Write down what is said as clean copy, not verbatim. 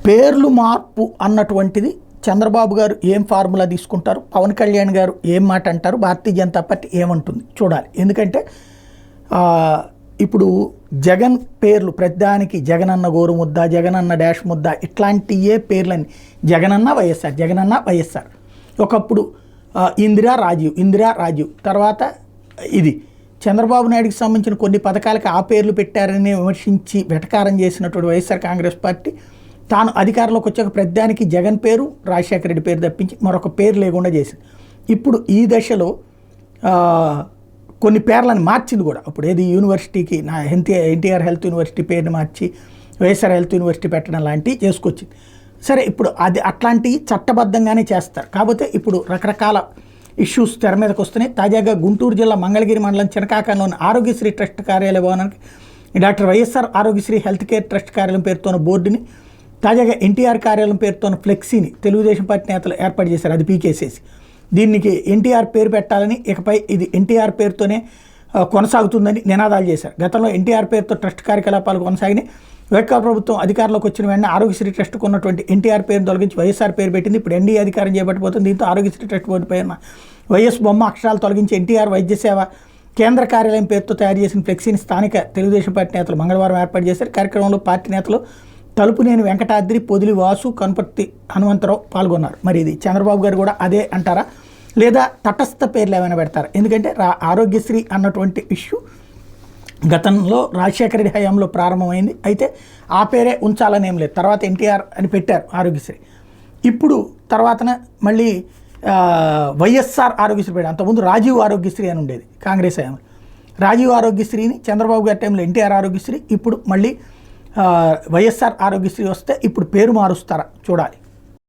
పేర్లు మార్పు అన్నటువంటిది చంద్రబాబు గారు ఏం ఫార్ములా తీసుకుంటారు, పవన్ కళ్యాణ్ గారు ఏం మాట అంటారు, భారతీయ జనతా పార్టీ ఏమంటుంది చూడాలి. ఎందుకంటే ఇప్పుడు జగన్ పేర్లు ప్రతిదానికి జగనన్న గోరు ముద్ద, జగనన్న డాష్ ముద్ద ఇట్లాంటియే పేర్లని జగనన్న వైఎస్ఆర్, జగనన్న వైఎస్ఆర్. ఒకప్పుడు ఇందిరా రాజీవ్ తర్వాత ఇది చంద్రబాబు నాయుడికి సంబంధించిన కొన్ని పథకాలకు ఆ పేర్లు పెట్టారని విమర్శించి వెటకారం చేసినటువంటి వైఎస్ఆర్ కాంగ్రెస్ పార్టీ తాను అధికారంలోకి వచ్చాక ప్రతిదానికి జగన్ పేరు, రాజశేఖర రెడ్డి పేరు తప్పించి మరొక పేరు లేకుండా చేసింది. ఇప్పుడు ఈ దశలో కొన్ని పేర్లను మార్చింది కూడా. అప్పుడు ఏది యూనివర్సిటీకి ఎన్టీఆర్ హెల్త్ యూనివర్సిటీ పేరుని మార్చి వైఎస్ఆర్ హెల్త్ యూనివర్సిటీ పెట్టడం లాంటివి చేసుకొచ్చింది. సరే, ఇప్పుడు అది అట్లాంటివి చట్టబద్ధంగానే చేస్తారు. కాకపోతే ఇప్పుడు రకరకాల ఇష్యూస్ తెర మీదకి వస్తున్నాయి. తాజాగా గుంటూరు జిల్లా మంగళగిరి మండలం చినకాకంలోని ఆరోగ్యశ్రీ ట్రస్ట్ కార్యాలయ భవనానికి doctor YSR Aarogyasri health care trust కార్యాలయం పేరుతోన్న బోర్డుని, తాజాగా ఎన్టీఆర్ కార్యాలయం పేరుతోన్న ఫ్లెక్సీని తెలుగుదేశం పార్టీ నేతలు ఏర్పాటు చేశారు. అది పీకేసేసి దీనికి ఎన్టీఆర్ పేరు పెట్టాలని, ఇకపై ఇది ఎన్టీఆర్ పేరుతోనే కొనసాగుతుందని నినాదాలు చేశారు. గతంలో ఎన్టీఆర్ పేరుతో ట్రస్ట్ కార్యకలాపాలు కొనసాగినాయి. వైకాపా ప్రభుత్వం అధికారంలోకి వచ్చిన వెంటనే ఆరోగ్యశ్రీ ట్రస్ట్కు ఉన్నటువంటి ఎన్టీఆర్ పేరును తొలగించి వైఎస్ఆర్ పేరు పెట్టింది. ఇప్పుడు ఎన్డీఏ అధికారం చేపట్టబోతుంది. దీంతో ఆరోగ్యశ్రీ ట్రస్ట్ బోర్డు పైన వైఎస్ బొమ్మ అక్షరాలు తొలగించి ఎన్టీఆర్ వైద్య సేవ కేంద్ర కార్యాలయం పేరుతో తయారు చేసిన ఫ్లెక్సీని స్థానిక తెలుగుదేశం పార్టీ నేతలు మంగళవారం ఏర్పాటు చేశారు. కార్యక్రమంలో పార్టీ నేతలు తలుపునేని వెంకటాద్రి, పొదిలి వాసు, కనుపర్తి హనుమంతరావు పాల్గొన్నారు. మరి ఇది చంద్రబాబు గారు కూడా అదే అంటారా, లేదా తటస్థ పేర్లు ఏమైనా పెడతారా? ఎందుకంటే ఆరోగ్యశ్రీ అన్నటువంటి ఇష్యూ గతంలో రాజశేఖర రెడ్డి హయాంలో ప్రారంభమైంది. అయితే ఆ పేరే ఉంచాలని ఏం లేదు. తర్వాత ఎన్టీఆర్ అని పెట్టారు ఆరోగ్యశ్రీ. ఇప్పుడు తర్వాతన మళ్ళీ వైఎస్ఆర్ ఆరోగ్యశ్రీ పెట్టారు. అంతకుముందు రాజీవ్ ఆరోగ్యశ్రీ అని ఉండేది కాంగ్రెస్ హయాంలో. రాజీవ్ ఆరోగ్యశ్రీని చంద్రబాబు గారి టైంలో ఎన్టీఆర్ ఆరోగ్యశ్రీ, ఇప్పుడు మళ్ళీ వైఎస్ఆర్ ఆరోగ్యశ్రీ వస్తే ఇప్పుడు పేరు మారుస్తారా చూడాలి.